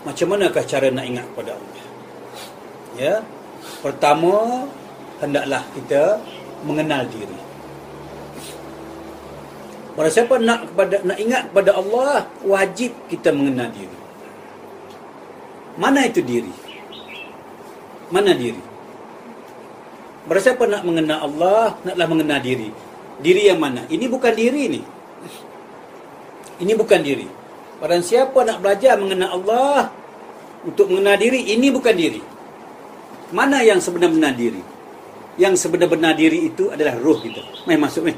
Macam manakah cara nak ingat kepada Allah? Ya, pertama, hendaklah kita mengenal diri. Para siapa nak ingat kepada Allah, wajib kita mengenal diri. Mana itu diri? Mana diri? Para siapa nak mengenal Allah, naklah mengenal diri. Diri yang mana? Ini bukan diri ni. Ini bukan diri. Barang siapa nak belajar mengenal Allah untuk mengenal diri, ini bukan diri. Mana yang sebenar-benar diri? Yang sebenar-benar diri itu adalah roh kita. Mai masuk ni.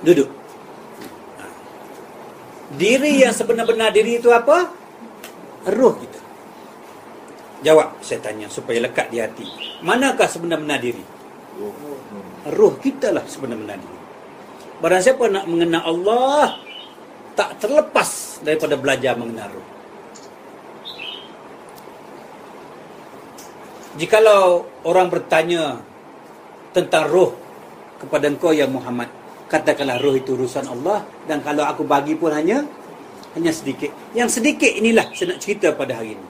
Duduk. Diri yang sebenar-benar diri itu apa? Roh kita. Jawab saya tanya supaya lekat di hati. Manakah sebenar-benar diri? Roh kita lah sebenar-benar diri. Barang siapa nak mengenal Allah, tak terlepas daripada belajar mengenal roh. Jikalau orang bertanya tentang roh kepada engkau ya Muhammad, katakanlah roh itu urusan Allah, dan kalau aku bagi pun hanya sedikit. Yang sedikit inilah saya nak cerita pada hari ini.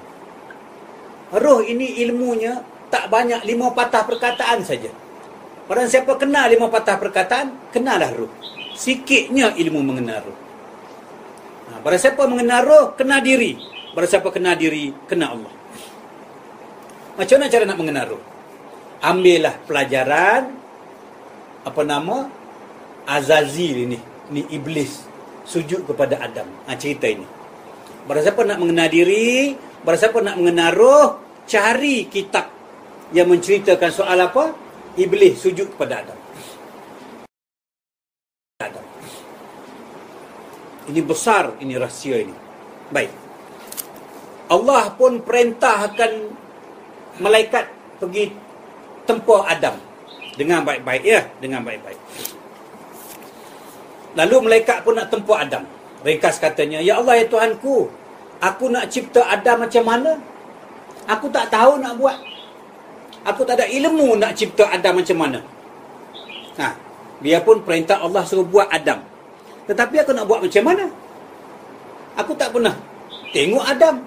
Roh ini ilmunya tak banyak, 5 patah perkataan saja. Barang siapa kenal 5 patah perkataan, kenalah roh. Sikitnya ilmu mengenal roh. Barang siapa mengenal roh, kenal diri. Barang siapa kenal diri, kenal Allah. Macam mana cara nak mengenal roh? Ambillah pelajaran Azazil ini iblis sujud kepada Adam. Cerita ini. Barang siapa nak mengenal diri, barang siapa nak mengenal roh, cari kitab yang menceritakan soal apa? Iblis sujud kepada Adam. Ini besar, ini rahsia ini. Baik. Allah pun perintahkan malaikat pergi tempur Adam dengan baik-baik, ya, dengan baik-baik. Lalu malaikat pun nak tempur Adam. Ringkas katanya, ya Allah ya Tuhanku, aku nak cipta Adam macam mana? Aku tak tahu nak buat. Aku tak ada ilmu nak cipta Adam macam mana. Biarpun perintah Allah suruh buat Adam, tetapi aku nak buat macam mana? Aku tak pernah tengok Adam.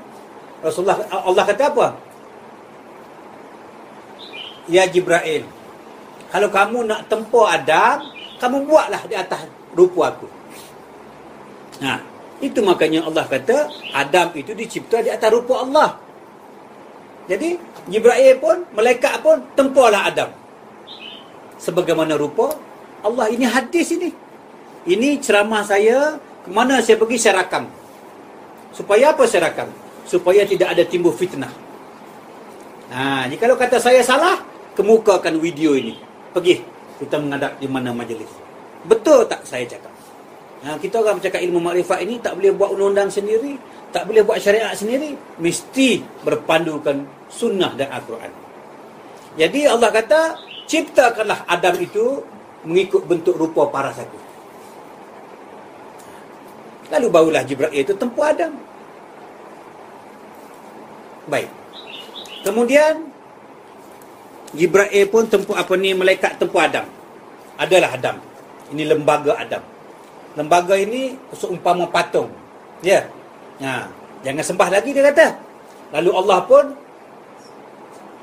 Allah kata apa? Ya Jibril, kalau kamu nak tempur Adam, kamu buatlah di atas rupa aku. Itu makanya Allah kata Adam itu dicipta di atas rupa Allah. Jadi Jibril pun, malaikat pun tempurlah Adam sebagaimana rupa Allah. Ini hadis ini. Ini ceramah saya, kemana saya pergi saya rakam. Supaya apa saya rakam? Supaya tidak ada timbul fitnah. Jika kata saya salah, kemukakan video ini. Pergi kita menghadap di mana majlis. Betul tak saya cakap? Kita orang bercakap ilmu makrifat ini tak boleh buat undang-undang sendiri, tak boleh buat syariat sendiri, mesti berpandukan sunnah dan Al-Quran. Jadi Allah kata, ciptakanlah Adam itu mengikut bentuk rupa paras aku. Lalu barulah Jibril itu tempur Adam. Baik. Kemudian Jibril pun tempur malaikat tempur Adam. Adalah Adam. Ini lembaga Adam. Lembaga ini seumpama patung. Ya. Jangan sembah lagi dia kata. Lalu Allah pun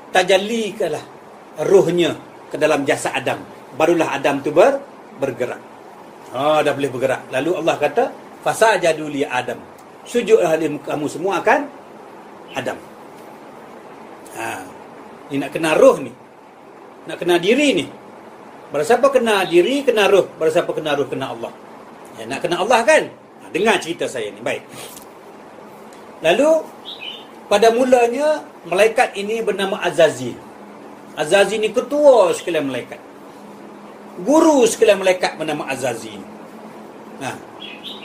tajallikanlah rohnya ke dalam jasad Adam. Barulah Adam tu bergerak. Dah boleh bergerak. Lalu Allah kata, fasajadu li Adam. Sujudlah kamu semua akan Adam. Ni nak kenal roh ni. Nak kenal diri ni. Barang siapa kenal diri, kenal roh. Barang siapa kenal roh, kenal Allah. Nak kenal Allah kan? Dengar cerita saya ni. Baik. Lalu, pada mulanya, malaikat ini bernama Azazil. Azazil ni ketua sekalian malaikat. Guru sekalian malaikat bernama Azazil.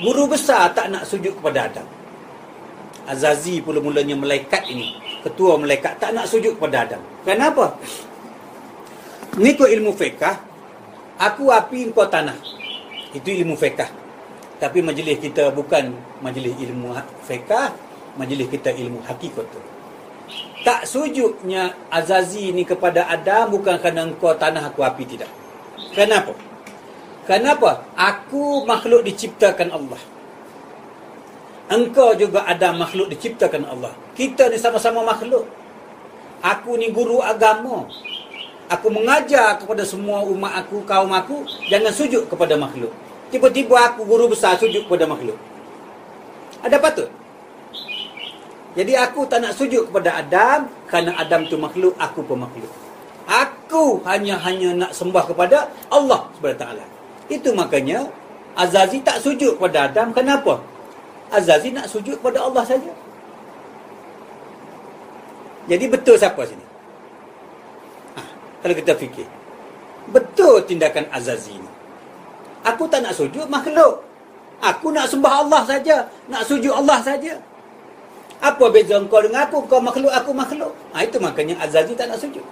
Guru besar tak nak sujud kepada Adam. Azazil mula-mulanya malaikat ini, ketua malaikat, tak nak sujud kepada Adam. Kenapa? Mengikut ilmu fiqah, aku api, engkau tanah. Itu ilmu fiqah. Tapi majlis kita bukan majlis ilmu fiqah, majlis kita ilmu hakikat. Tak sujudnya Azazil ni kepada Adam bukan kerana engkau tanah, aku api, tidak. Kenapa? Kenapa? Aku makhluk diciptakan Allah. Engkau juga ada makhluk diciptakan Allah. Kita ni sama-sama makhluk. Aku ni guru agama. Aku mengajar kepada semua umat aku, kaum aku, jangan sujud kepada makhluk. Tiba-tiba aku guru besar sujud kepada makhluk. Ada patut? Jadi aku tak nak sujud kepada Adam, kerana Adam tu makhluk, aku pun makhluk. Aku hanya nak sembah kepada Allah SWT. Itu makanya Azazi tak sujud kepada Adam. Kenapa? Azazi nak sujud kepada Allah saja. Jadi betul siapa sini? Kalau kita fikir, betul tindakan Azazi ni. Aku tak nak sujud makhluk. Aku nak sembah Allah saja, nak sujud Allah saja. Apa beza engkau dengan aku? Kau makhluk, aku makhluk. Itu makanya Azazi tak nak sujud.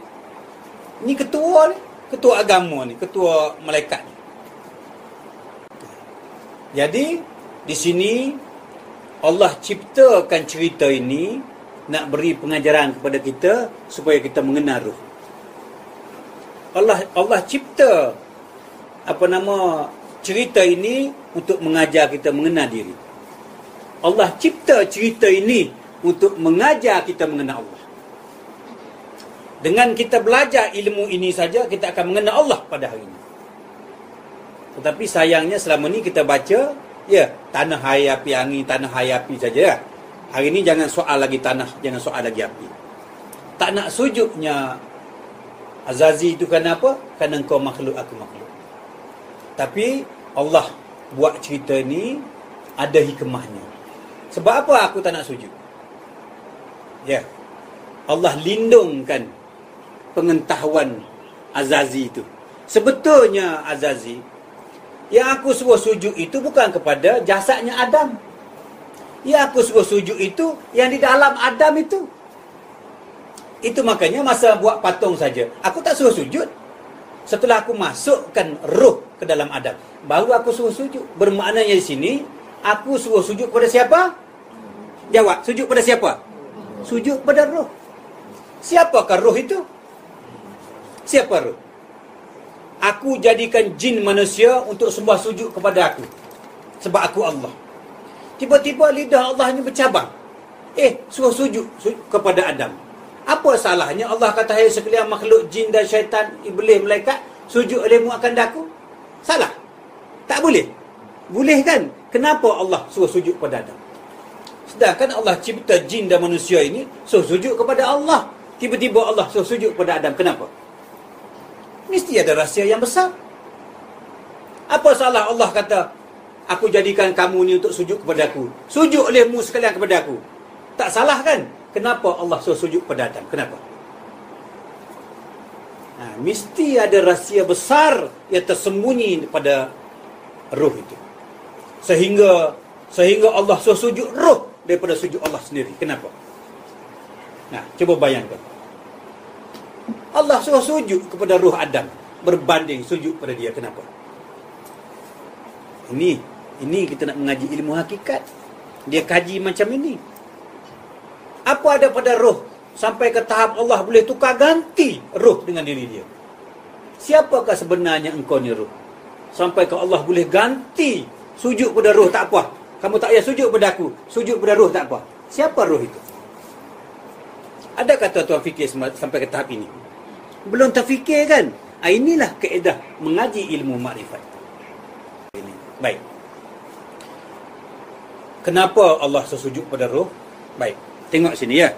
Ni ketua ni, ketua agama ni, ketua malaikat ni. Jadi di sini Allah ciptakan cerita ini nak beri pengajaran kepada kita supaya kita mengenal ruh. Allah cipta cerita ini untuk mengajar kita mengenal diri. Allah cipta cerita ini untuk mengajar kita mengenal Allah. Dengan kita belajar ilmu ini saja, kita akan mengenal Allah pada hari ini. Tetapi sayangnya selama ni kita baca, tanah, air, api, angin, tanah, air, api saja. Hari ini jangan soal lagi tanah, jangan soal lagi api. Tak nak sujudnya Azazi itu kenapa? Kerana engkau makhluk, aku makhluk. Tapi Allah buat cerita ni ada hikmahnya. Sebab apa aku tak nak sujud? Allah lindungkan pengetahuan Azazi itu. Sebetulnya Azazi, yang aku suruh sujud itu bukan kepada jasadnya Adam. Yang aku suruh sujud itu yang di dalam Adam itu. Itu makanya masa buat patung saja, aku tak suruh sujud. Setelah aku masukkan roh ke dalam Adam, baru aku suruh sujud. Bermaknanya di sini, aku suruh sujud kepada siapa? Jawab, sujud pada siapa? Sujud pada roh. Siapakah roh itu? Siapa roh? Aku jadikan jin manusia untuk sembah sujud kepada aku. Sebab aku Allah. Tiba-tiba lidah Allah ni bercabang. Suruh sujud kepada Adam. Apa salahnya Allah kata, hai sekalian makhluk jin dan syaitan, iblis, malaikat, sujud olehmu akan daku? Salah? Tak boleh? Boleh kan? Kenapa Allah suruh sujud kepada Adam? Sedangkan Allah cipta jin dan manusia ini suruh sujud kepada Allah. Tiba-tiba Allah suruh sujud kepada Adam. Kenapa? Mesti ada rahsia yang besar. Apa salah Allah kata, aku jadikan kamu ni untuk sujud kepada aku. Sujud olehmu sekalian kepada aku. Tak salah kan? Kenapa Allah suruh sujud kepada Adam? Kenapa? Mesti ada rahsia besar yang tersembunyi pada roh itu. Sehingga Allah suruh sujud roh daripada sujud Allah sendiri. Kenapa? Cuba bayangkan. Allah suruh sujud kepada roh Adam berbanding sujud pada dia. Kenapa? Ini kita nak mengaji ilmu hakikat. Dia kaji macam ini. Apa ada pada roh sampai ke tahap Allah boleh tukar ganti roh dengan diri dia? Siapakah sebenarnya engkau ni roh? Sampai ke Allah boleh ganti sujud pada roh, tak apa. Kamu tak payah sujud pada aku, sujud pada roh, tak apa. Siapa roh itu? Ada kata tuan fikir sampai ke tahap ini? Belum terfikir kan? Inilah kaedah mengaji ilmu makrifat. Baik. Kenapa Allah sujud pada roh? Baik. Tengok sini ya.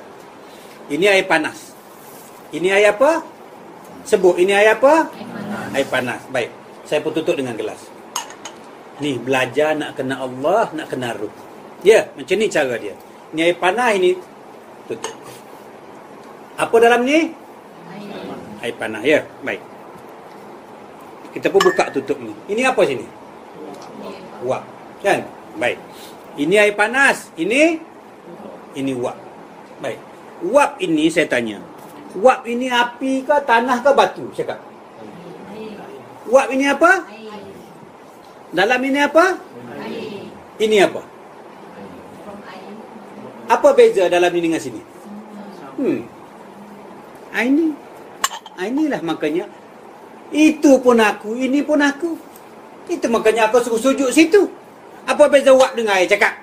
Ini air panas. Ini air apa? Sebut. Ini air apa? Air panas. Baik. Saya pun tutup dengan gelas. Ni belajar nak kenal Allah, nak kenal roh. Macam ni cara dia. Ini air panas, ini tutup. Apa dalam ni? Air panas ya. Baik. Kita pun buka tutup ni. Ini apa sini? Wap. Kan? Baik. Ini air panas. Ini wap. Baik. Wap ini saya tanya. Wap ini api ke, tanah ke, batu? Cakap. Wap ini apa? Dalam ini apa? Ini apa? Apa beza dalam ini dengan sini? Inilah makanya. Itu pun aku, ini pun aku. Itu makanya aku suruh sujud situ. Apa beza wap dengan air? Cakap.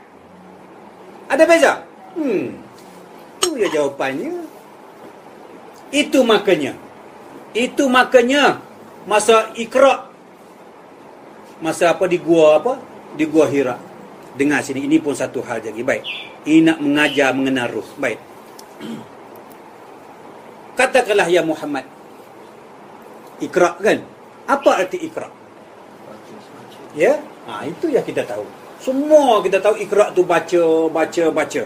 Ada beza? Itu ya jawapannya. Itu makanya masa Iqra, masa apa di gua Hira. Dengar sini, ini pun satu hal lagi. Baik. Ini nak mengajar mengenal ruh. Baik. Katakanlah ya Muhammad, Iqra kan? Apa arti Iqra? Ya? Itu yang kita tahu. Semua kita tahu Iqra tu baca.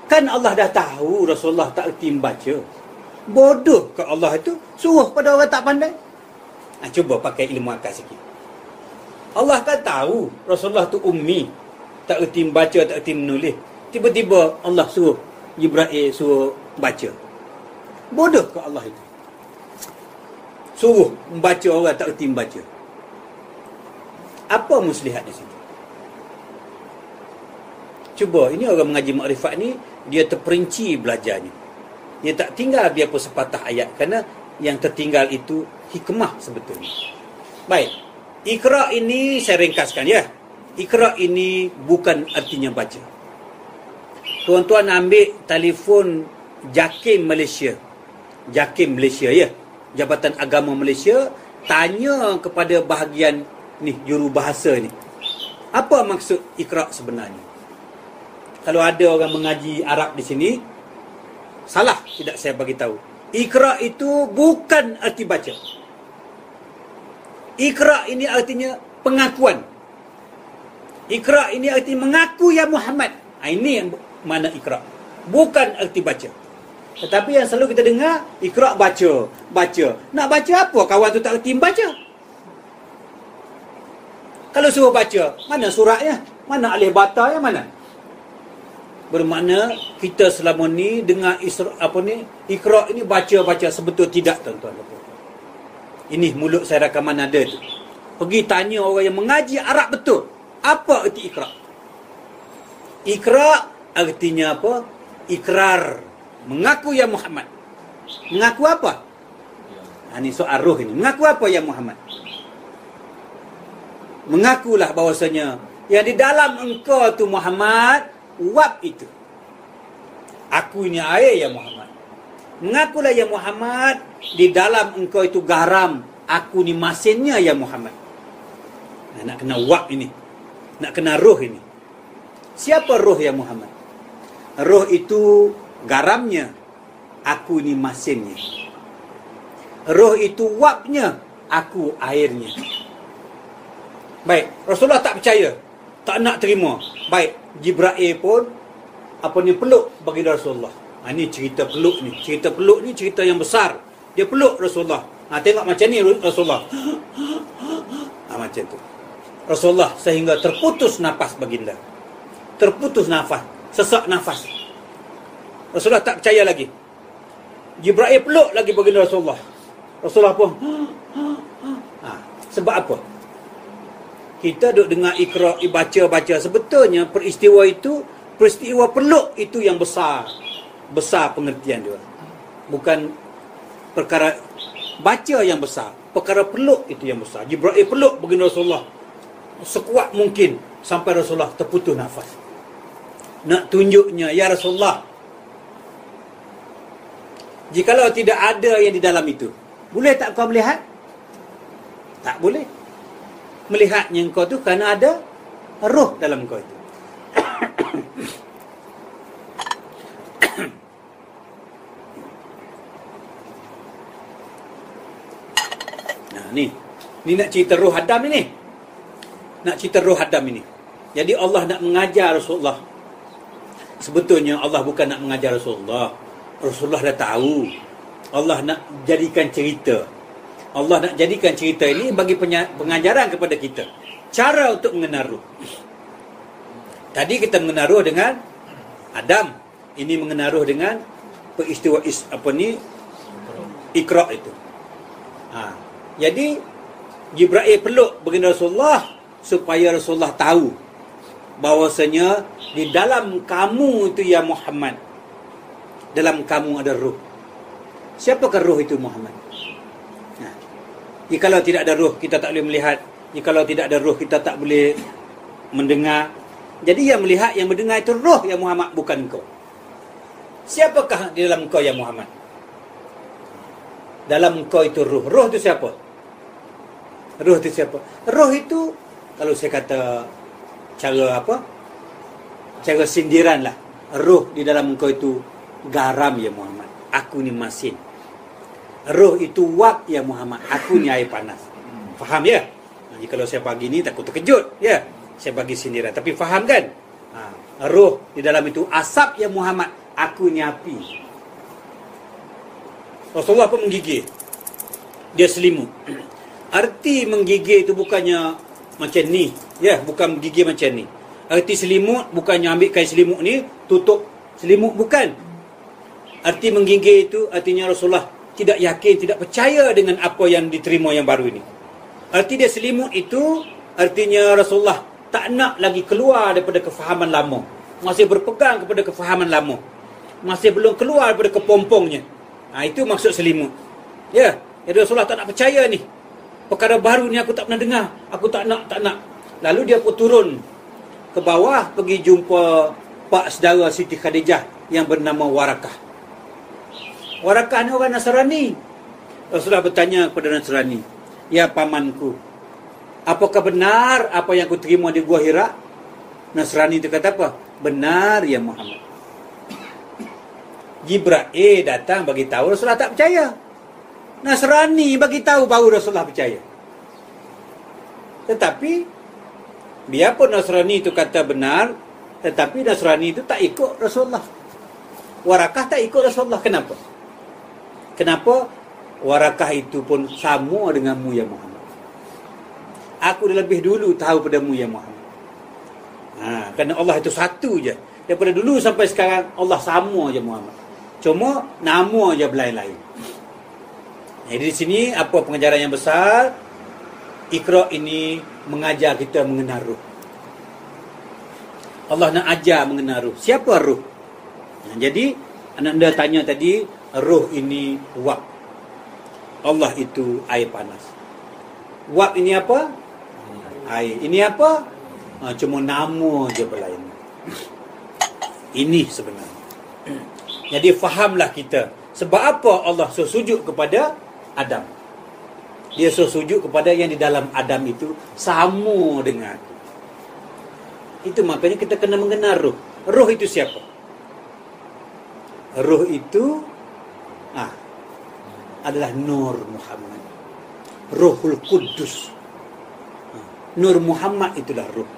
Kan Allah dah tahu Rasulullah tak erti membaca. Bodoh ke Allah itu suruh pada orang tak pandai? Cuba pakai ilmu akal sikit. Allah kan tahu Rasulullah tu ummi, tak erti membaca, tak erti menulis. Tiba-tiba Allah suruh Jibril suruh baca. Bodoh ke Allah itu? Suruh membaca orang tak erti membaca. Apa muslihat di situ? Cuba, ini orang mengaji makrifat ni, dia terperinci belajarnya. Dia tak tinggal biarpun sepatah ayat, kerana yang tertinggal itu hikmah sebetulnya. Baik, Iqra ini saya ringkaskan ya. Iqra ini bukan artinya baca. Tuan-tuan ambil telefon JAKIM Malaysia. JAKIM Malaysia ya. Jabatan Agama Malaysia, tanya kepada bahagian ni, jurubahasa ni. Apa maksud Iqra sebenarnya? Kalau ada orang mengaji Arab di sini, salah tidak saya bagi tahu. Iqra itu bukan arti baca. Iqra ini artinya pengakuan. Iqra ini artinya mengaku ya Muhammad. Ini yang mana Iqra. Bukan arti baca. Tetapi yang selalu kita dengar, Iqra baca. Nak baca apa? Kawan tu tak arti membaca. Kalau suruh baca, mana suratnya? Mana alif batanya? Mana? Bermakna kita selama ni dengar Iqra ini baca sebetul tidak, tuan-tuan. Ini mulut saya rakaman ada tu. Pergi tanya orang yang mengaji Arab betul. Apa erti Iqra? Iqra artinya apa? Ikrar. Mengaku ya Muhammad. Mengaku apa? Ini soal roh ini. Mengaku apa ya Muhammad? Mengakulah bahawasanya yang di dalam engkau tu Muhammad, wab itu. Aku ini air ya Muhammad. Mengakulah ya Muhammad, di dalam engkau itu garam, aku ni masinnya ya Muhammad. Nak kena wab ini. Nak kena roh ini. Siapa roh ya Muhammad? Roh itu garamnya, aku ni masinnya. Roh itu wabnya, aku airnya. Baik, Rasulullah tak percaya, tak nak terima. Baik, Jibril pun peluk bagi Rasulullah. Ini cerita peluk ni. Cerita peluk ni cerita yang besar. Dia peluk Rasulullah. Tengok macam ni Rasulullah. Macam tu. Rasulullah sehingga terputus nafas baginda. Terputus nafas, sesak nafas. Rasulullah tak percaya lagi. Jibril peluk lagi baginda Rasulullah. Rasulullah pun sebab apa? Kita duk dengar Iqra, baca sebetulnya peristiwa itu, peristiwa peluk itu yang besar. Besar pengertian dia. Bukan perkara baca yang besar, perkara peluk itu yang besar. Jibril peluk baginda Rasulullah sekuat mungkin sampai Rasulullah terputus nafas. Nak tunjuknya, ya Rasulullah, jikalau tidak ada yang di dalam itu, boleh tak kau melihat? Tak boleh. Melihatnya engkau tu kerana ada roh dalam engkau itu. Ni nak cerita roh Adam ini. Nak cerita roh Adam ini. Jadi Allah nak mengajar Rasulullah. Sebetulnya Allah bukan nak mengajar Rasulullah. Rasulullah dah tahu. Allah nak jadikan cerita. Allah nak jadikan cerita ini bagi pengajaran kepada kita. Cara untuk mengenal roh. Tadi kita mengenal roh dengan Adam. Ini mengenal roh dengan peristiwa Iqra itu. Jadi Jibril peluk baginda Rasulullah supaya Rasulullah tahu bahawasanya di dalam kamu itu ya Muhammad, dalam kamu ada roh. Siapakah roh itu Muhammad? Jikalau tidak ada roh, kita tak boleh melihat. Jikalau tidak ada roh, kita tak boleh mendengar. Jadi yang melihat, yang mendengar itu roh ya Muhammad, bukan engkau. Siapakah di dalam engkau ya Muhammad? Dalam engkau itu roh. Roh itu siapa? Roh itu siapa? Roh itu, kalau saya kata cara apa? Cara sindiran lah. Roh di dalam engkau itu garam ya Muhammad. Aku ni masin. Roh itu wap ya Muhammad. Aku ni air panas. Faham ya? Jadi kalau saya pagi ni takut terkejut ya. Saya bagi sindiran. Tapi faham kan? Roh di dalam itu asap ya Muhammad. Aku ni api. Rasulullah pun menggigil. Dia selimut. Arti menggigil itu bukannya macam ni. Ya, bukan menggigil macam ni. Arti selimut bukannya ambil kain selimut ni, tutup selimut, bukan. Arti menggigil itu artinya Rasulullah tidak yakin, tidak percaya dengan apa yang diterima yang baru ini. Arti dia selimut itu artinya Rasulullah tak nak lagi keluar daripada kefahaman lama. Masih berpegang kepada kefahaman lama. Masih belum keluar daripada kepompongnya. Itu maksud selimut. Ya, jadi Rasulullah tak nak percaya ni. Perkara baru ni aku tak pernah dengar. Aku tak nak. Lalu dia pun turun ke bawah, pergi jumpa pak saudara Siti Khadijah yang bernama Warakah. Warakah ni orang Nasrani. Rasulullah bertanya kepada Nasrani, "Ya pamanku, apakah benar apa yang aku terima di Gua Hira?" Nasrani itu kata apa? "Benar ya Muhammad." Jibril datang bagi tahu, Rasulullah tak percaya. Nasrani bagi tahu baru Rasulullah percaya. Tetapi biarpun Nasrani itu kata benar, tetapi Nasrani itu tak ikut Rasulullah. Warakah tak ikut Rasulullah. Kenapa? Kenapa? Warakah itu pun sama denganmu ya Muhammad. Aku dah lebih dulu tahu padamu ya Muhammad. Kerana Allah itu satu je. Daripada dulu sampai sekarang Allah sama je Muhammad. Cuma nama je berlain-lain. Jadi di sini apa pengajaran yang besar? Iqra ini mengajar kita mengenal ruh. Allah nak ajar mengenal ruh. Siapa ruh? Jadi anda tanya tadi, ruh ini wap. Allah itu air panas. Wap ini apa? Air. Ini apa? Cuma nama je berlain. Ini sebenarnya. Jadi fahamlah kita. Sebab apa Allah sujud kepada Adam? Dia sujud kepada yang di dalam Adam itu sama dengan aku. Itu makanya kita kena mengenal ruh. Ruh itu siapa? Ruh itu adalah Nur Muhammad. Ruhul Kudus. Nur Muhammad itulah ruh.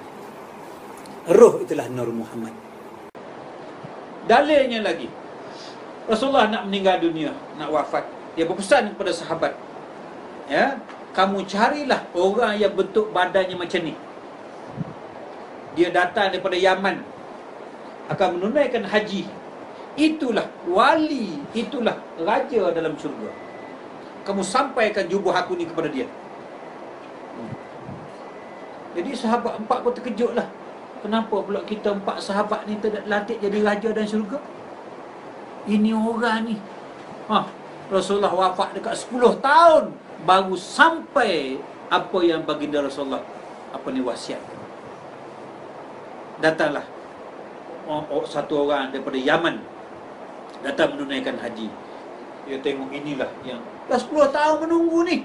Ruh itulah Nur Muhammad. Dalilnya lagi, Rasulullah nak meninggal dunia, nak wafat. Dia berpesan kepada sahabat, ya, kamu carilah orang yang bentuk badannya macam ni. Dia datang daripada Yaman, akan menunaikan haji. Itulah wali, itulah raja dalam syurga. Kamu sampaikan jubah aku ni kepada dia. Jadi sahabat empat pun terkejutlah. Kenapa pula kita empat sahabat ni tidak lantik jadi raja dan syurga? Ini orang ni, Rasulullah wafat dekat 10 tahun baru sampai apa yang baginda Rasulullah wasiat. Datanglah satu orang daripada Yaman, datang menunaikan haji. Dia tengok inilah yang dah 10 tahun menunggu ni.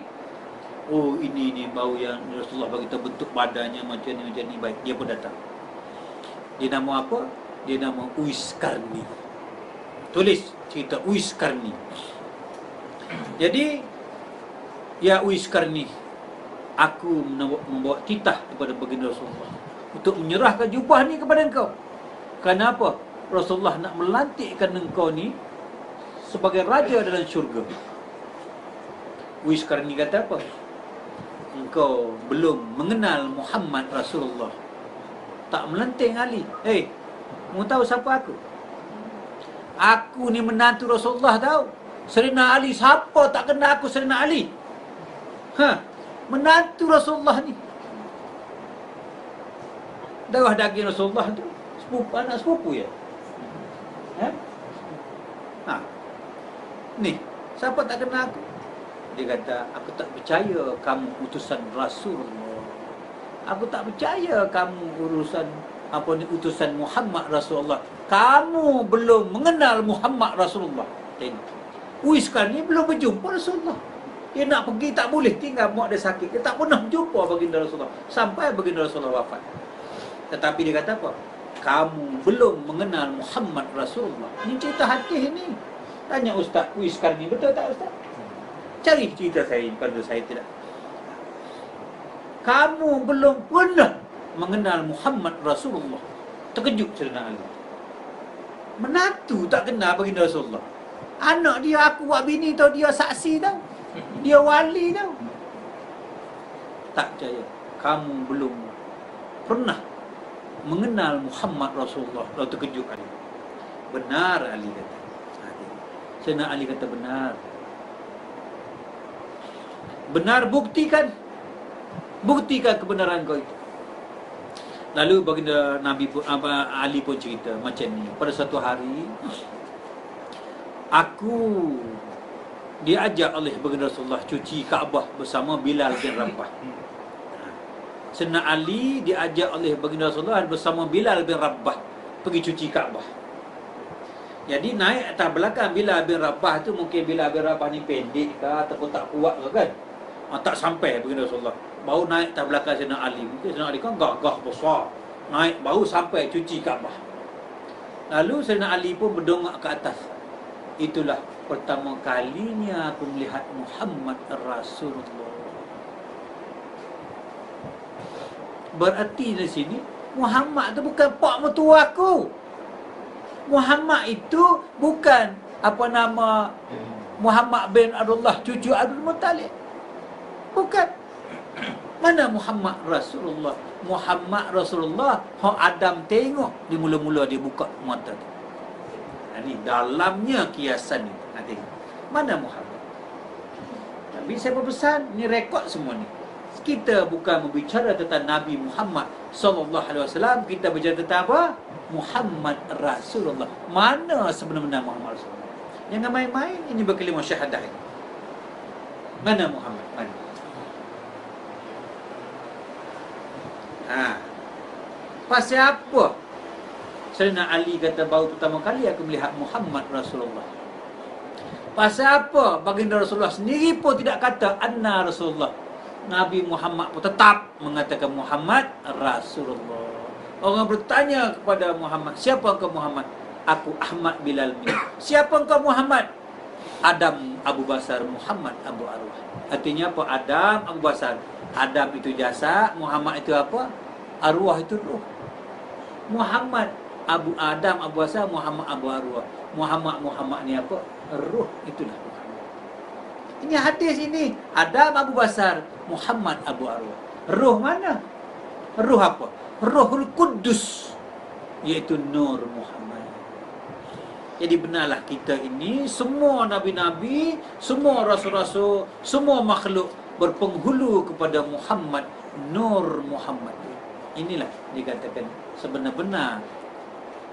Oh, ini baru yang Rasulullah bagi tahu bentuk badannya macam ni. Baik, dia pun datang. Dia nama apa? Dia nama Uwais Qarni. Tulis cerita Uwais Qarni. Jadi, ya Uwais Qarni, aku membawa titah kepada baginda Rasulullah untuk menyerahkan jubah ni kepada engkau. Kenapa? Rasulullah nak melantikkan engkau ni sebagai raja dalam syurga. Uwais Qarni kata apa? Engkau belum mengenal Muhammad Rasulullah, tak melantik Ali. Mau tahu siapa aku? Aku ni menantu Rasulullah tahu. Serina Ali, siapa tak kenal aku Serina Ali? Menantu Rasulullah ni. Darah daging Rasulullah tu sepupu, anak sepupu ya. Ni, siapa tak kenal aku? Dia kata, aku tak percaya kamu utusan Rasulullah. Aku tak percaya kamu urusan apa ni, utusan Muhammad Rasulullah. Kamu belum mengenal Muhammad Rasulullah. Tengok. Sekarang ni belum berjumpa Rasulullah. Dia nak pergi tak boleh, tinggal mak dia sakit. Dia tak pernah jumpa baginda Rasulullah sampai baginda Rasulullah wafat. Tetapi dia kata apa? Kamu belum mengenal Muhammad Rasulullah. Ini cerita hadis ni. Tanya ustaz, sekarang ni betul tak ustaz? Cari cerita saya pada saya tidak. Kamu belum pernah mengenal Muhammad Rasulullah. Terkejut Sayyidina Ali. Menatu tak kenal baginda Rasulullah. Anak dia aku buat bini tau, dia saksi tau. Dia wali tau. Tak percaya. Kamu belum pernah mengenal Muhammad Rasulullah. Lalu terkejut Ali. Benar Ali kata. Sayyidina Ali kata benar. Benar, buktikan. Buktikan kebenaran kau itu. Lalu baginda Nabi pun, Ali pun cerita macam ni. Pada satu hari, aku diajak oleh baginda Rasulullah cuci Kaabah bersama Bilal bin Rabah. Sayyidina Ali diajak oleh baginda Rasulullah bersama Bilal bin Rabah pergi cuci Kaabah. Jadi naik atas belakang Bilal bin Rabah tu, mungkin Bilal bin Rabah ni pendek ke ataupun tak kuat ke kan. Tak sampai baginda Rasulullah. Baru naik atas belakang Sayyidina Ali. Mungkin Sayyidina Ali kan gagah besar. Naik baru sampai cuci Kaabah. Lalu Sayyidina Ali pun berdongak ke atas. Itulah pertama kalinya aku melihat Muhammad Rasulullah. Berarti di sini Muhammad tu bukan pak mertua aku. Muhammad itu bukan apa nama Muhammad bin Abdullah cucu Abdul Muttalib. Bukan. Mana Muhammad Rasulullah? Muhammad Rasulullah hak Adam tengok di mula-mula dia buka mata tu. Ini dalamnya kiasan ni. Nanti mana Muhammad? Nabi saya berpesan, ni rekod semua ni. Kita bukan berbicara tentang Nabi Muhammad sallallahu alaihi wasallam, kita berbicara tentang apa? Muhammad Rasulullah. Mana sebenarnya Muhammad Rasulullah? Jangan main-main, ini berkalimah syahadah ini. Mana Muhammad? Mana? Pasal apa Sayyidina Ali kata baru pertama kali aku melihat Muhammad Rasulullah? Pasal apa baginda Rasulullah sendiri pun tidak kata anna Rasulullah? Nabi Muhammad pun tetap mengatakan Muhammad Rasulullah. Orang bertanya kepada Muhammad, siapa engkau Muhammad? Aku Ahmad Bilal bin. Siapa engkau Muhammad? Adam Abu Basar Muhammad Abu Arwah. Artinya apa? Adam Abu Basar. Adam itu jasad, Muhammad itu apa? Arwah itu ruh. Muhammad Abu Adam Abu Basar, Muhammad Abu Arwah. Muhammad ni apa? Ruh, itulah Muhammad. Ini hadis ini. Adam Abu Basar, Muhammad Abu Arwah. Ruh mana? Ruh apa? Ruhul Kudus, iaitu Nur Muhammad. Jadi benarlah kita ini, semua Nabi-Nabi, semua Rasul-Rasul, semua makhluk berpenghulu kepada Muhammad, Nur Muhammad. Inilah dikatakan sebenar-benar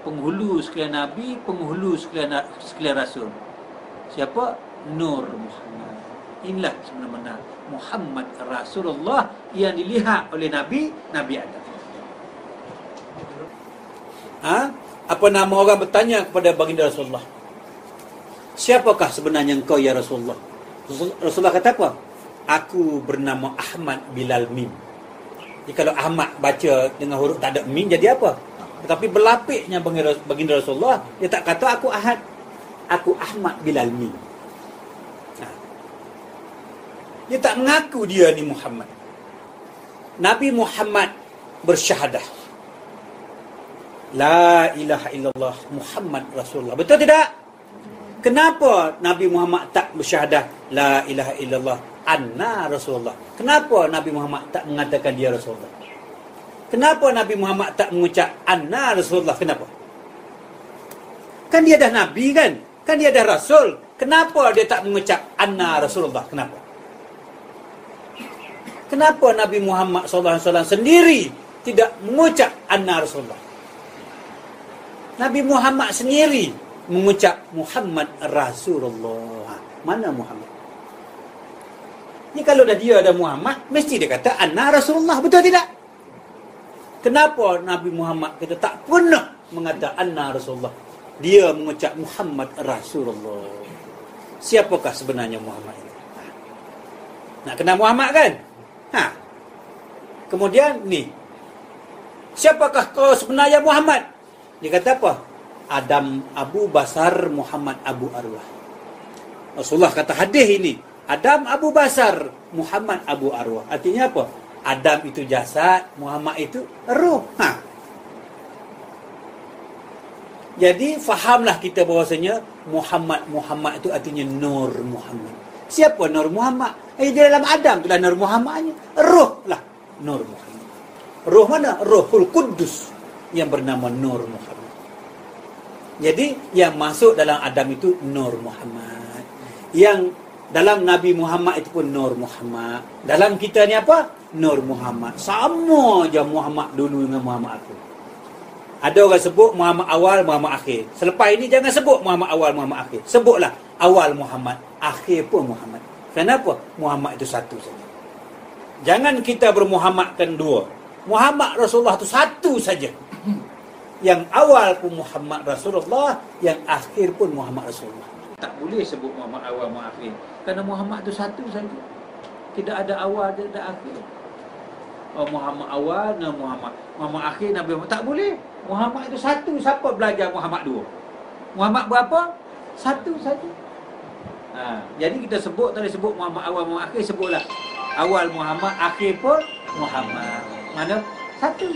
penghulu sekalian Nabi, penghulu sekalian Rasul. Siapa? Nur Muhammad. Inilah sebenar-benar Muhammad Rasulullah yang dilihat oleh Nabi Adam. Apa nama orang bertanya kepada baginda Rasulullah? Siapakah sebenarnya engkau ya Rasulullah? Rasulullah kata apa? Aku bernama Ahmad Bilal Mim. Jadi kalau Ahmad baca dengan huruf tak ada mim, jadi apa? Tetapi berlapiknya baginda Rasulullah, dia tak kata aku Ahad. Aku Ahmad Bilal Mim. Dia tak mengaku dia ni Muhammad. Nabi Muhammad bersyahadah, La ilaha illallah Muhammad Rasulullah. Betul tidak? Kenapa Nabi Muhammad tak bersyahadah La ilaha illallah anna Rasulullah? Kenapa Nabi Muhammad tak mengatakan dia Rasulullah? Kenapa Nabi Muhammad tak mengucap anna Rasulullah? Kenapa? Kan dia dah Nabi kan? Kan dia dah Rasul. Kenapa dia tak mengucap anna Rasulullah? Kenapa? Kenapa Nabi Muhammad SAW sendiri tidak mengucap anna Rasulullah? Nabi Muhammad sendiri mengucap Muhammad Rasulullah. Mana Muhammad? Ni kalau dah dia ada Muhammad, mesti dia kata anna Rasulullah. Betul tidak? Kenapa Nabi Muhammad kita tak pernah mengatakan anna Rasulullah? Dia mengucap Muhammad Rasulullah. Siapakah sebenarnya Muhammad ini? Nak kenal Muhammad kan? Kemudian ni, siapakah kau sebenarnya Muhammad? Dia kata apa? Adam Abu Basar Muhammad Abu Arwah. Rasulullah kata hadis ini, Adam Abu Basar Muhammad Abu Arwah. Artinya apa? Adam itu jasad, Muhammad itu roh. Jadi fahamlah kita bahawasanya Muhammad itu artinya Nur Muhammad. Siapa Nur Muhammad? Di dalam Adam itulah Nur Muhammadnya. Roh lah Nur Muhammad. Roh mana? Rohul Kudus yang bernama Nur Muhammad. Jadi yang masuk dalam Adam itu Nur Muhammad. Yang dalam Nabi Muhammad itu pun Nur Muhammad. Dalam kita ni apa? Nur Muhammad. Sama je Muhammad dulu dengan Muhammad aku. Ada orang sebut Muhammad awal, Muhammad akhir. Selepas ini jangan sebut Muhammad awal, Muhammad akhir. Sebutlah awal Muhammad, akhir pun Muhammad. Kenapa? Muhammad itu satu saja. Jangan kita bermuhammadkan dua. Muhammad Rasulullah itu satu saja. Yang awal pun Muhammad Rasulullah, yang akhir pun Muhammad Rasulullah. Tak boleh sebut Muhammad awal, Muhammad akhir. Kerana Muhammad itu satu saja. Tidak ada awal, tidak ada akhir. Oh, Muhammad awal, Muhammad akhir, Nabi Muhammad. Tak boleh. Muhammad itu satu. Siapa belajar Muhammad dua? Muhammad berapa? Satu saja. Jadi kita sebut, tadi sebut Muhammad awal, Muhammad akhir, sebutlah awal Muhammad, akhir pun Muhammad. Mana? Satu.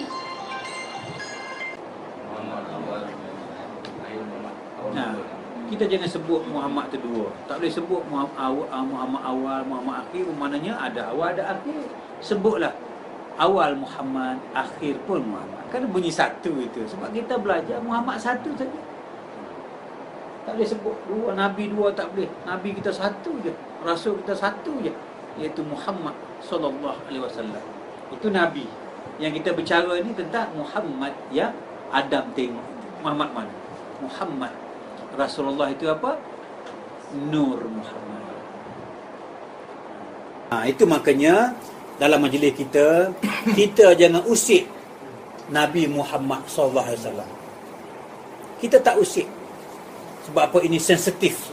Kita jangan sebut Muhammad tu dua. Tak boleh sebut Muhammad awal, Muhammad akhir. Maknanya ada awal, ada akhir. Sebutlah awal Muhammad, akhir pun Muhammad. Kan bunyi satu itu. Sebab kita belajar Muhammad satu saja. Tak boleh sebut dua, Nabi dua tak boleh. Nabi kita satu je. Rasul kita satu je. Iaitu Muhammad sallallahu alaihi wasallam. Itu Nabi. Yang kita bicara ni tentang Muhammad yang Adam tengok. Muhammad mana? Muhammad. Rasulullah itu apa? Nur Muhammad. Itu makanya dalam majlis kita, kita jangan usik Nabi Muhammad sallallahu alaihi wasallam. Kita tak usik. Sebab apa? Ini sensitif.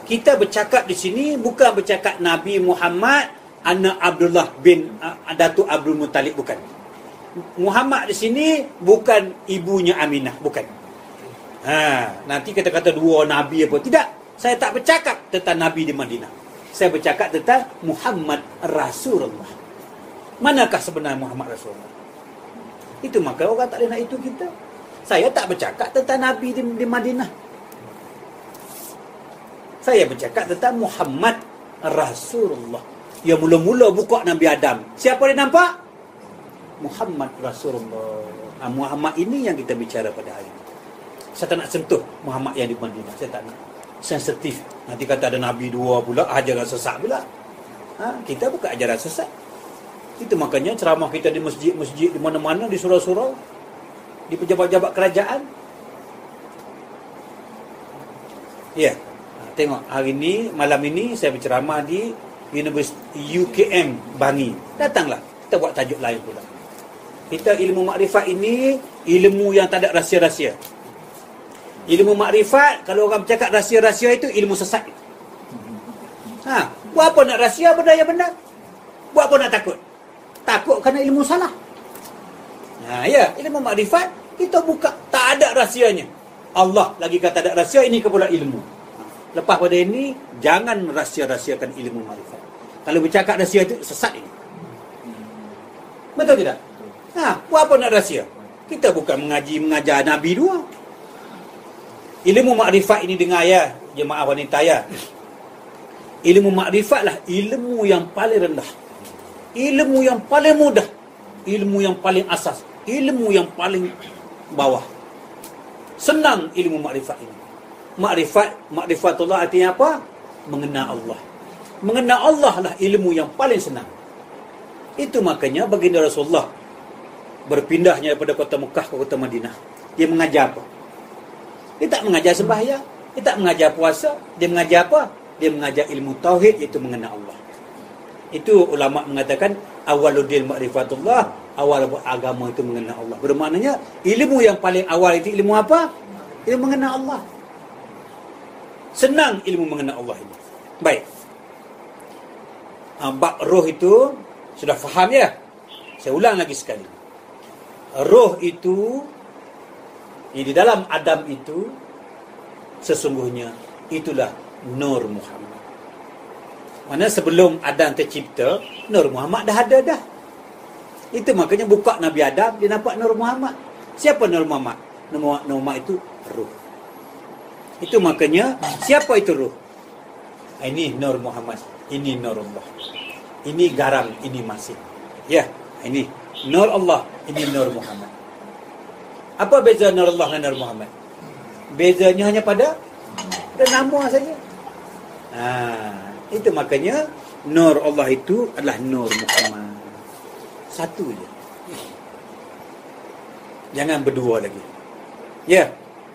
Kita bercakap di sini bukan bercakap Nabi Muhammad anak Abdullah bin Datuk Abdul Muttalib, bukan. Muhammad di sini bukan ibunya Aminah, bukan. Nanti kata-kata dua Nabi apa. Tidak. Saya tak bercakap tentang Nabi di Madinah. Saya bercakap tentang Muhammad Rasulullah. Manakah sebenarnya Muhammad Rasulullah? Itu maka orang tak boleh nak itu kita. Saya tak bercakap tentang Nabi di Madinah. Saya bercakap tentang Muhammad Rasulullah. Yang mula-mula buka Nabi Adam. Siapa dia nampak? Muhammad Rasulullah. Muhammad ini yang kita bicara pada hari ini. Saya tak nak sentuh Muhammad yang di Madinah. Saya tak nak. Sensitif. Nanti kata ada Nabi dua pula, ajaran sesat pula. Kita bukan ajaran sesat. Itu makanya ceramah kita di masjid-masjid, di mana-mana, di surau-surau, di pejabat-pejabat kerajaan. Ya. Tengok, hari ini, malam ini saya berceramah di Universiti UKM Bangi. Datanglah. Kita buat tajuk lain pula. Kita ilmu makrifat ini ilmu yang tak ada rahsia-rahsia. Ilmu makrifat, kalau orang bercakap rahsia-rahsia itu ilmu sesat. Buat apa nak rahsia benda yang benar? Buat apa nak takut? Takut kerana ilmu salah. Ya, ilmu makrifat kita buka, tak ada rahsianya. Allah lagi kata ada rahsia, ini pula ilmu. Lepas pada ini, jangan rahsia-rahsiakan ilmu makrifat. Kalau bercakap rahsia itu sesat ini. Betul tidak? Buat apa nak rahsia? Kita bukan mengajar Nabi dua. Ilmu makrifat ini dengar ya, jemaah wanita ya. Ilmu makrifatlah ilmu yang paling rendah. Ilmu yang paling mudah. Ilmu yang paling asas. Ilmu yang paling bawah. Senang ilmu makrifat ini. Makrifatullah artinya apa? Mengenal Allah. Mengenal Allah lah ilmu yang paling senang. Itu makanya baginda Rasulullah berpindahnya daripada kota Mekah ke kota Madinah. Dia mengajar apa? Dia tak mengajar sembahyang, dia tak mengajar puasa, dia mengajar apa? Dia mengajar ilmu tauhid, iaitu mengenal Allah. Itu ulama mengatakan awwaluddin ma'rifatullah awal agama itu mengenal Allah. Bermaknanya ilmu yang paling awal itu ilmu apa? Ilmu mengenal Allah. Senang ilmu mengenal Allah ini. Baik. Bab roh itu sudah faham ya? Saya ulang lagi sekali. Roh itu di dalam Adam itu sesungguhnya itulah Nur Muhammad. Mana sebelum Adam tercipta, Nur Muhammad dah ada dah. Itu makanya buka Nabi Adam, dia nampak Nur Muhammad. Siapa Nur Muhammad? Nur Muhammad itu ruh. Itu makanya siapa itu ruh? Ini Nur Muhammad, ini Nur Allah. Ini garam, ini masin. Ya, ini Nur Allah, ini Nur Muhammad. Apa beza Nur Allah dan Nur Muhammad? Bezanya hanya pada nama saja. Itu makanya Nur Allah itu adalah Nur Muhammad. Satu je. Jangan berdua lagi. Ya,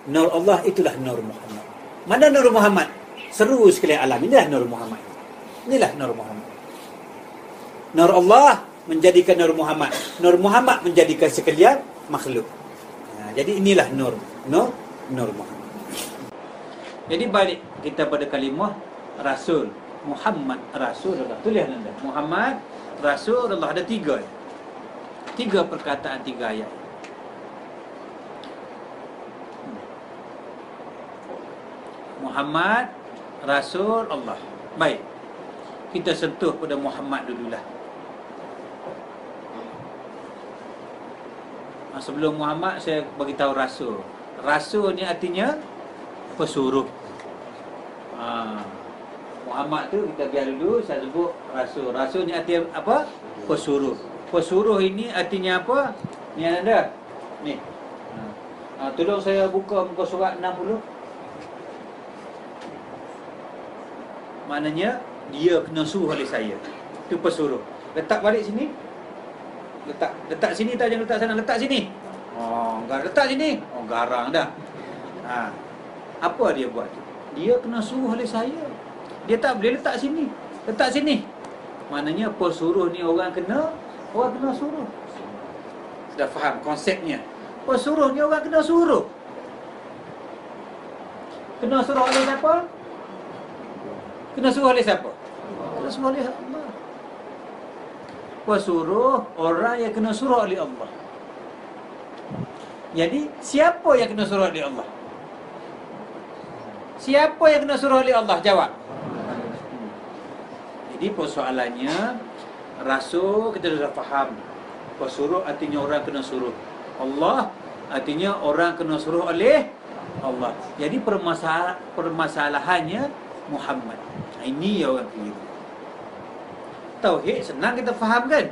Nur Allah itulah Nur Muhammad. Mana Nur Muhammad? Seru sekali alam. Inilah Nur Muhammad. Inilah Nur Muhammad. Nur Allah menjadikan Nur Muhammad. Nur Muhammad menjadikan sekalian makhluk. Jadi inilah Nur Muhammad. Jadi balik kita pada kalimah Rasul. Muhammad Rasulullah. Tulis anda. Muhammad Rasulullah. Ada tiga. Tiga perkataan, tiga ayat. Muhammad Rasul Allah. Baik. Kita sentuh pada Muhammad dululah. Sebelum Muhammad saya bagi tahu Rasul. Rasul ni artinya pesuruh. Muhammad tu kita biar dulu, saya sebut Rasul. Rasul ni arti apa? Pesuruh. Pesuruh ini artinya apa? Ni ada. Ni. Tolong saya buka muka surat 60. Maknanya dia kena suruh oleh saya. Itu pesuruh. Letak balik sini. Letak sini tak, jangan letak sana, letak sini. Letak sini. Garang dah. Apa dia buat tu? Dia kena suruh oleh saya. Dia tak boleh letak sini. Letak sini. Maknanya pesuruh ni orang kena suruh. Sudah faham konsepnya? Pesuruh ni orang kena suruh. Kena suruh oleh siapa? Kena suruh oleh siapa? Kena suruh oleh Allah. Pesuruh orang yang kena suruh oleh Allah. Jadi siapa yang kena suruh oleh Allah? Siapa yang kena suruh oleh Allah? Jawab. Jadi persoalannya Rasul kita sudah faham. Pesuruh artinya orang kena suruh. Allah artinya orang kena suruh oleh Allah. Jadi permasalahannya Muhammad. Ini yang orang keliru. Tauhid senang kita faham kan?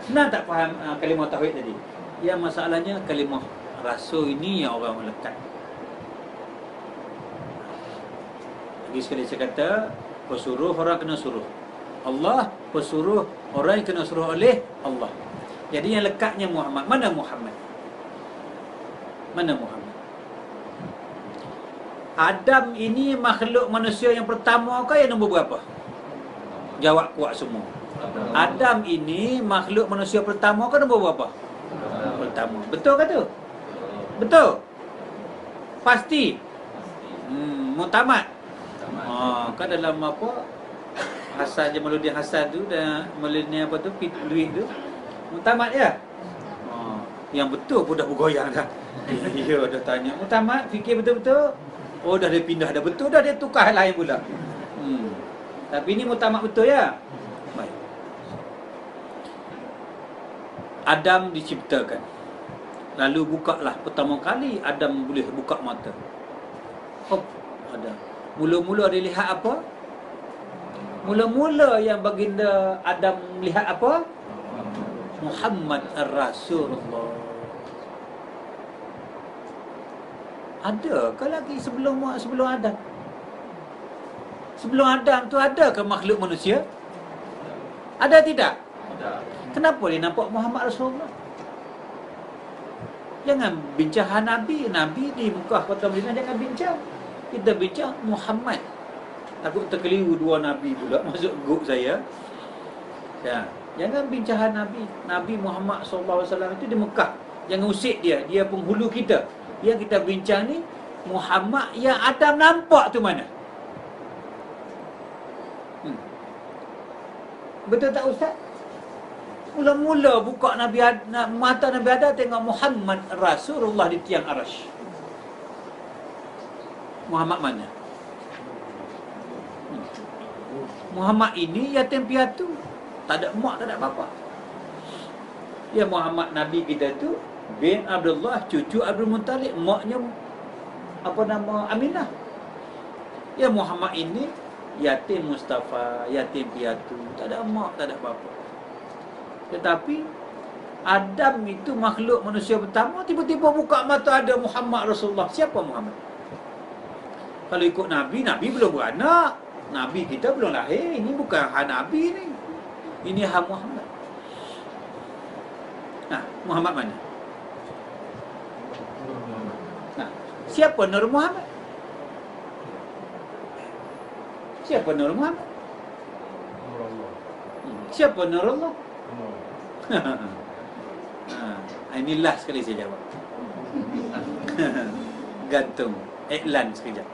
Senang tak faham kalimah tauhid tadi? Ya, masalahnya kalimah Rasul ini yang orang melekat. Lagi sekali saya kata, pesuruh orang kena suruh. Allah pesuruh orang yang kena suruh oleh Allah. Jadi yang lekatnya Muhammad. Mana Muhammad? Mana Muhammad? Adam ini makhluk manusia yang pertama ke yang nombor berapa? Jawab kuat semua. Adam ini makhluk manusia pertama ke nombor berapa? Pertama. Betul ke tu? Betul? Pasti? Muktamad? Kan dalam apa? Hasan Jamaluddin Hasan tu dan Maulana apa tu? Luis tu. Muktamad ya? Yang betul pun dah bergoyang dah. Ya, dah tanya. Muktamad fikir betul-betul. Oh, dah dia pindah dah betul, dah dia tukar lain pula. Tapi ini muktamad betul ya? Baik. Adam diciptakan. Lalu bukalah pertama kali Adam boleh buka mata. Adam. Mula-mula dia lihat apa? Mula-mula yang baginda Adam lihat apa? Muhammad Rasulullah. Ada ke lagi sebelum Adam? Sebelum Adam tu ada ke makhluk manusia? Ada tidak? Ada. Kenapa dia nampak Muhammad Rasulullah? Jangan bincang Nabi di Mekah kota Madinah, jangan bincang. Kita bincang Muhammad. Takut terkeliru dua Nabi pula masuk grup saya. Ya. Jangan bincang Nabi. Nabi Muhammad SAW itu di Mekah. Jangan usik dia. Dia penghulu kita. Yang kita bincang ni, Muhammad yang Adam nampak tu mana? Betul tak Ustaz? Mula-mula buka mata Nabi Adam tengok Muhammad Rasulullah di tiang arasy. Muhammad mana? Muhammad ini yatim piatu. Tak ada mak, tak ada bapa. Ya Muhammad Nabi kita tu bin Abdullah, cucu Abdul Muttalib, maknya apa nama Aminah. Ya Muhammad ini yatim Mustafa, yatim piatu, tak ada mak, tak ada bapa. Tetapi Adam itu makhluk manusia pertama, tiba-tiba buka mata ada Muhammad Rasulullah. Siapa Muhammad? Kalau ikut Nabi, Nabi belum beranak. Nabi kita belum lahir. Ini bukan hak Nabi ni. Ini hak Muhammad. Nah, Muhammad mana? Nah, siapa Nur Muhammad? Siapa Nur Muhammad? Siapa Nur Allah? Ini last sekali saya jawab. Gantung iklan sekejap.